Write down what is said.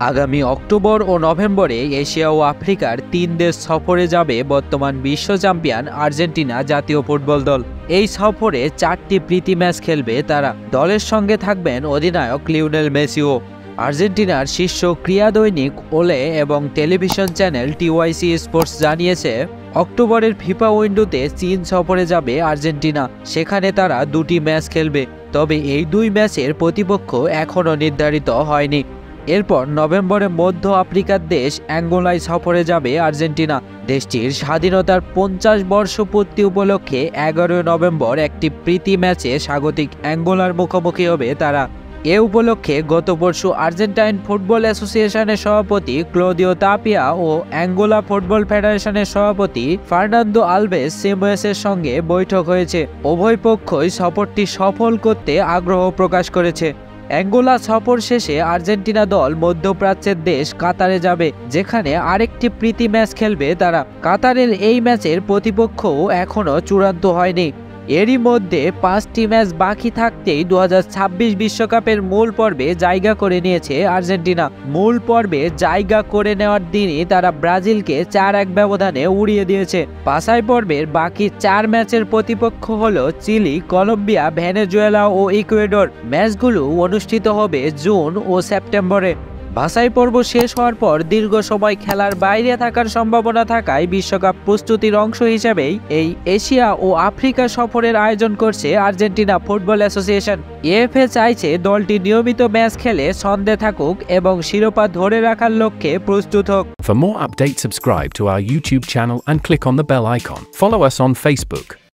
আগামী অক্টোবর ও নভেম্বরে এশিয়া ও আফ্রিকার ৩ দেশ সফরে যাবে বর্তমান বিশ্ব চ্যাম্পিয়ন আর্জেন্টিনা জাতীয় ফুটবল দল। এই সফরে ৪টি প্রীতি ম্যাচ খেলবে তারা। দলের সঙ্গে থাকবেন অধিনায়ক লিওনেল মেসিও। আর্জেন্টিনার শীর্ষ ক্রীড়া দৈনিক ওলে এবং টেলিভিশন চ্যানেল টিওয়াইসি স্পোর্টস জানিয়েছে, অক্টোবরের ফিফা উইন্ডোতে চীন সফরে যাবে আর্জেন্টিনা। সেখানে তারা ২টি ম্যাচ খেলবে, তবে এই ২ ম্যাচের প্রতিপক্ষ এখনও নির্ধারিত হয়নি। এরপর নভেম্বরে মধ্য আফ্রিকার দেশ অ্যাঙ্গোলায় সফরে যাবে আর্জেন্টিনা। দেশটির স্বাধীনতার ৫০ বর্ষপূর্তি উপলক্ষে ১১ নভেম্বর একটি প্রীতি ম্যাচে স্বাগতিক অ্যাঙ্গোলার মুখোমুখি হবে তারা। এ উপলক্ষে গত পরশু আর্জেন্টাইন ফুটবল অ্যাসোসিয়েশনের সভাপতি ক্লদিও তাপিয়া ও অ্যাঙ্গোলা ফুটবল ফেডারেশনের সভাপতি ফার্নান্দো আলভেস সিমোয়েসের সঙ্গে বৈঠক হয়েছে। উভয় পক্ষই সফরটি সফল করতে আগ্রহ প্রকাশ করেছে। অ্যাঙ্গোলা সফর শেষে আর্জেন্টিনা দল মধ্যপ্রাচ্যের দেশ কাতারে যাবে, যেখানে আরেকটি প্রীতি ম্যাচ খেলবে তারা। কাতারের এই ম্যাচের প্রতিপক্ষও এখনও চূড়ান্ত হয়নি। এরই মধ্যে ৫টি ম্যাচ বাকি থাকতেই ২০২৬ বিশ্বকাপের মূল পর্বে জায়গা করে নিয়েছে আর্জেন্টিনা। মূল পর্বে জায়গা করে নেওয়ার দিনই তারা ব্রাজিলকে ৪-১ ব্যবধানে উড়িয়ে দিয়েছে। বাছাই পর্বের বাকি ৪ ম্যাচের প্রতিপক্ষ হল চিলি, কলম্বিয়া, ভেনেজুয়েলা ও ইকুয়েডর। ম্যাচগুলো অনুষ্ঠিত হবে জুন ও সেপ্টেম্বরে। বাছাই পর্ব শেষ হওয়ার পর দীর্ঘ সময় খেলার বাইরে থাকার সম্ভাবনা থাকায় বিশ্বকাপ প্রস্তুতির অংশ হিসেবেই এই এশিয়া ও আফ্রিকা সফরের আয়োজন করছে আর্জেন্টিনা ফুটবল অ্যাসোসিয়েশন। এএফএ চাইছে দলটি নিয়মিত ম্যাচ খেলে ছন্দে থাকুক এবং শিরোপা ধরে রাখার লক্ষ্যে প্রস্তুত হোক। For more updates, subscribe to our YouTube channel and click on the bell icon. Follow us on Facebook.